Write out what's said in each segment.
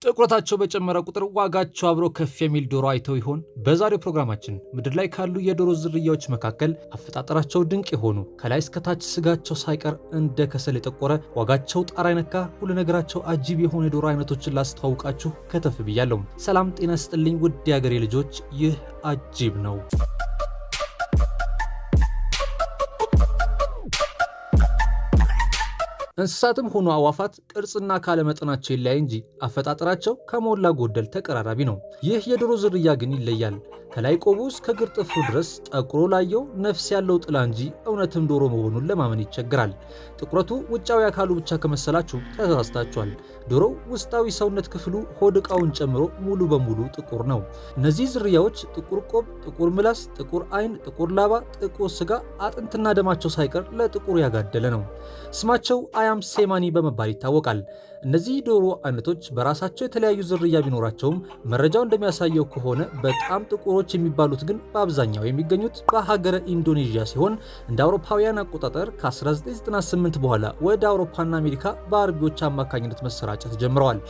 ጥቁረታቸው በጨመረ ቁጥር ዋጋቸው አብሮ ከፍ የሚል ዶሮ አይተው ይሆን? በዛሬው ፕሮግራማችን ምድር ላይ ካሉ የዶሮ ዝርያዎች መካከል አፈጣጠራቸው ድንቅ የሆኑ ከላይ እስከታች ስጋቸው ሳይቀር እንደ ከሰል የጠቆረ ዋጋቸው ጣራ የነካ ሁሉ ነገራቸው አጂብ የሆኑ የዶሮ አይነቶችን ላስተዋውቃችሁ ከተፍ ብያለሁ። ሰላም ጤና ስጥልኝ ውድ የአገሬ ልጆች፣ ይህ አጂብ ነው። እንስሳትም ሆኑ አዋፋት ቅርጽና ካለመጠናቸው ይለያይ እንጂ አፈጣጠራቸው ከሞላ ጎደል ተቀራራቢ ነው። ይህ የዶሮ ዝርያ ግን ይለያል። ከላይ ቆቡ እስከ እግር ጥፍሩ ድረስ ጠቁሮ ላየው ነፍስ ያለው ጥላ እንጂ እውነትም ዶሮ መሆኑን ለማመን ይቸግራል። ጥቁረቱ ውጫዊ አካሉ ብቻ ከመሰላችሁ ተሳስታችኋል። ዶሮው ውስጣዊ ሰውነት ክፍሉ ሆድ ዕቃውን ጨምሮ ሙሉ በሙሉ ጥቁር ነው። እነዚህ ዝርያዎች ጥቁር ቆብ፣ ጥቁር ምላስ፣ ጥቁር አይን፣ ጥቁር ላባ፣ ጥቁር ስጋ፣ አጥንትና ደማቸው ሳይቀር ለጥቁር ያጋደለ ነው። ስማቸው አያም ሴማኒ በመባል ይታወቃል። እነዚህ ዶሮ አይነቶች በራሳቸው የተለያዩ ዝርያ ቢኖራቸውም መረጃው እንደሚያሳየው ከሆነ በጣም ጥቁሮች የሚባሉት ግን በአብዛኛው የሚገኙት በሀገረ ኢንዶኔዥያ ሲሆን እንደ አውሮፓውያን አቆጣጠር ከ1998 በኋላ ወደ አውሮፓና አሜሪካ በአርቢዎች አማካኝነት መሰራጨት ጀምረዋል።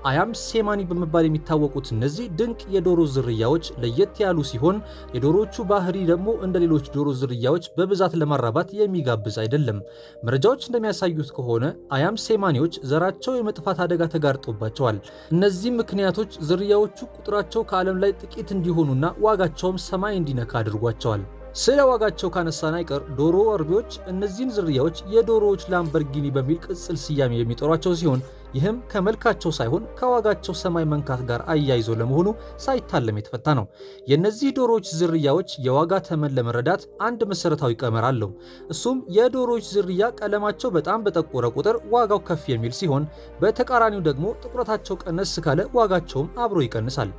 አያም ሴማኒ በመባል የሚታወቁት እነዚህ ድንቅ የዶሮ ዝርያዎች ለየት ያሉ ሲሆን የዶሮዎቹ ባህሪ ደግሞ እንደ ሌሎች ዶሮ ዝርያዎች በብዛት ለማራባት የሚጋብዝ አይደለም። መረጃዎች እንደሚያሳዩት ከሆነ አያም ሴማኒዎች ዘራቸው የመጥፋት አደጋ ተጋርጦባቸዋል። እነዚህም ምክንያቶች ዝርያዎቹ ቁጥራቸው ከዓለም ላይ ጥቂት እንዲሆኑና ዋጋቸውም ሰማይ እንዲነካ አድርጓቸዋል። ስለ ዋጋቸው ካነሳን አይቀር ዶሮ አርቢዎች እነዚህን ዝርያዎች የዶሮዎች ላምበርጊኒ በሚል ቅጽል ስያሜ የሚጠሯቸው ሲሆን ይህም ከመልካቸው ሳይሆን ከዋጋቸው ሰማይ መንካት ጋር አያይዞ ለመሆኑ ሳይታለም የተፈታ ነው። የእነዚህ ዶሮዎች ዝርያዎች የዋጋ ተመን ለመረዳት አንድ መሰረታዊ ቀመር አለው። እሱም የዶሮዎች ዝርያ ቀለማቸው በጣም በጠቆረ ቁጥር ዋጋው ከፍ የሚል ሲሆን፣ በተቃራኒው ደግሞ ጥቁረታቸው ቀነስ ካለ ዋጋቸውም አብሮ ይቀንሳል።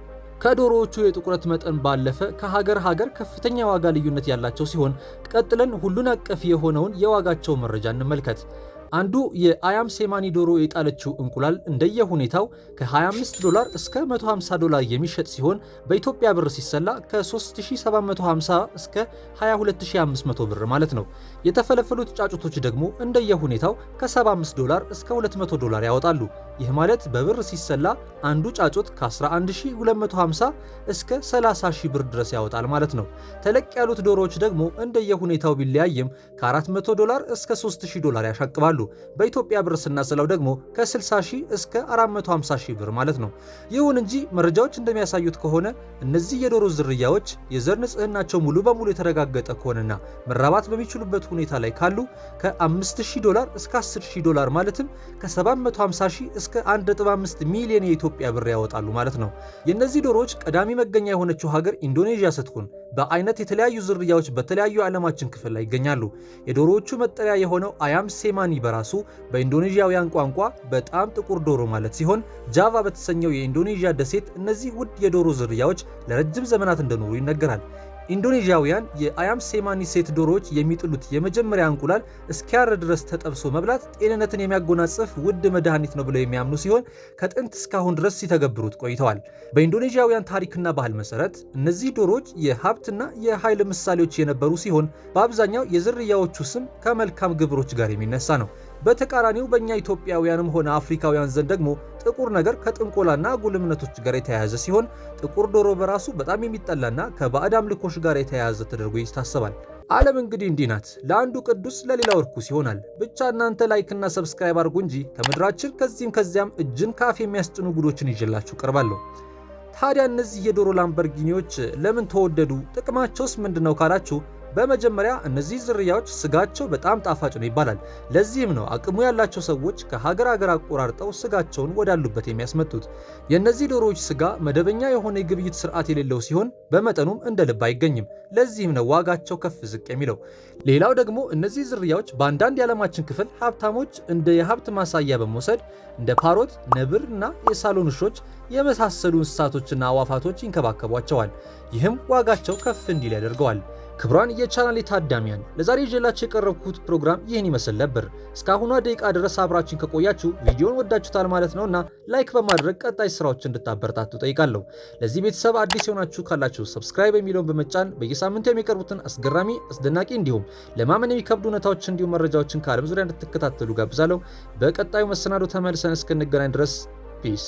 ከዶሮዎቹ የጥቁረት መጠን ባለፈ ከሀገር ሀገር ከፍተኛ የዋጋ ልዩነት ያላቸው ሲሆን፣ ቀጥለን ሁሉን አቀፍ የሆነውን የዋጋቸው መረጃ እንመልከት። አንዱ የአያም ሴማኒ ዶሮ የጣለችው እንቁላል እንደየሁኔታው ከ$25 እስከ $150 የሚሸጥ ሲሆን በኢትዮጵያ ብር ሲሰላ ከ3750 እስከ 22500 ብር ማለት ነው። የተፈለፈሉት ጫጩቶች ደግሞ እንደየሁኔታው ከ$75 እስከ $200 ያወጣሉ። ይህ ማለት በብር ሲሰላ አንዱ ጫጩት ከ11250 እስከ 30000 ብር ድረስ ያወጣል ማለት ነው። ተለቅ ያሉት ዶሮዎች ደግሞ እንደየሁኔታው ቢለያይም ከ$400 እስከ $3000 ያሻቅባሉ። በኢትዮጵያ ብር ስናሰላው ደግሞ ከ60000 እስከ 450000 ብር ማለት ነው። ይሁን እንጂ መረጃዎች እንደሚያሳዩት ከሆነ እነዚህ የዶሮ ዝርያዎች የዘር ንጽህናቸው ሙሉ በሙሉ የተረጋገጠ ከሆነና መራባት በሚችሉበት ሁኔታ ላይ ካሉ ከ$5000 እስከ $10000 ማለትም ከ750,000 እስከ 1.5 ሚሊዮን የኢትዮጵያ ብር ያወጣሉ ማለት ነው። የእነዚህ ዶሮዎች ቀዳሚ መገኛ የሆነችው ሀገር ኢንዶኔዥያ ስትሆን በአይነት የተለያዩ ዝርያዎች በተለያዩ የዓለማችን ክፍል ላይ ይገኛሉ። የዶሮዎቹ መጠሪያ የሆነው አያም ሴማኒ በራሱ በኢንዶኔዥያውያን ቋንቋ በጣም ጥቁር ዶሮ ማለት ሲሆን ጃቫ በተሰኘው የኢንዶኔዥያ ደሴት እነዚህ ውድ የዶሮ ዝርያዎች ለረጅም ዘመናት እንደኖሩ ይነገራል። ኢንዶኔዥያውያን የአያም ሴማኒ ሴት ዶሮዎች የሚጥሉት የመጀመሪያ እንቁላል እስኪያር ድረስ ተጠብሶ መብላት ጤንነትን የሚያጎናጽፍ ውድ መድኃኒት ነው ብለው የሚያምኑ ሲሆን ከጥንት እስካሁን ድረስ ሲተገብሩት ቆይተዋል። በኢንዶኔዥያውያን ታሪክና ባህል መሰረት እነዚህ ዶሮዎች የሀብትና የኃይል ምሳሌዎች የነበሩ ሲሆን በአብዛኛው የዝርያዎቹ ስም ከመልካም ግብሮች ጋር የሚነሳ ነው። በተቃራኒው በእኛ ኢትዮጵያውያንም ሆነ አፍሪካውያን ዘንድ ደግሞ ጥቁር ነገር ከጥንቆላና ጉልምነቶች ጋር የተያያዘ ሲሆን ጥቁር ዶሮ በራሱ በጣም የሚጠላና ከባዕድ አምልኮች ጋር የተያያዘ ተደርጎ ይታሰባል። ዓለም እንግዲህ እንዲህ ናት። ለአንዱ ቅዱስ ለሌላው ርኩስ ይሆናል። ብቻ እናንተ ላይክና ሰብስክራይብ አድርጉ እንጂ ከምድራችን ከዚህም ከዚያም እጅን ካፍ የሚያስጭኑ ጉዶችን ይዤላችሁ ቀርባለሁ። ታዲያ እነዚህ የዶሮ ላምበርጊኒዎች ለምን ተወደዱ? ጥቅማቸውስ ምንድነው ካላችሁ በመጀመሪያ እነዚህ ዝርያዎች ስጋቸው በጣም ጣፋጭ ነው ይባላል። ለዚህም ነው አቅሙ ያላቸው ሰዎች ከሀገር ሀገር አቆራርጠው ስጋቸውን ወዳሉበት የሚያስመጡት። የእነዚህ ዶሮዎች ስጋ መደበኛ የሆነ የግብይት ስርዓት የሌለው ሲሆን በመጠኑም እንደ ልብ አይገኝም። ለዚህም ነው ዋጋቸው ከፍ ዝቅ የሚለው። ሌላው ደግሞ እነዚህ ዝርያዎች በአንዳንድ የዓለማችን ክፍል ሀብታሞች እንደ የሀብት ማሳያ በመውሰድ እንደ ፓሮት፣ ነብር እና የሳሎን ውሾች የመሳሰሉ እንስሳቶችና አዋፋቶች ይንከባከቧቸዋል። ይህም ዋጋቸው ከፍ እንዲል ያደርገዋል። ክብሯን የቻናሌ ታዳሚያን ለዛሬ ይዤላችሁ የቀረብኩት ፕሮግራም ይህን ይመስል ነበር። እስካሁኗ ደቂቃ ድረስ አብራችን ከቆያችሁ ቪዲዮን ወዳችሁታል ማለት ነውና ላይክ በማድረግ ቀጣይ ስራዎች እንድታበረታቱ ጠይቃለሁ። ለዚህ ቤተሰብ አዲስ የሆናችሁ ካላችሁ ሰብስክራይብ የሚለውን በመጫን በየሳምንቱ የሚቀርቡትን አስገራሚ፣ አስደናቂ እንዲሁም ለማመን የሚከብዱ እውነታዎች እንዲሁም መረጃዎችን ከዓለም ዙሪያ እንድትከታተሉ ጋብዛለሁ። በቀጣዩ መሰናዶ ተመልሰን እስክንገናኝ ድረስ ፒስ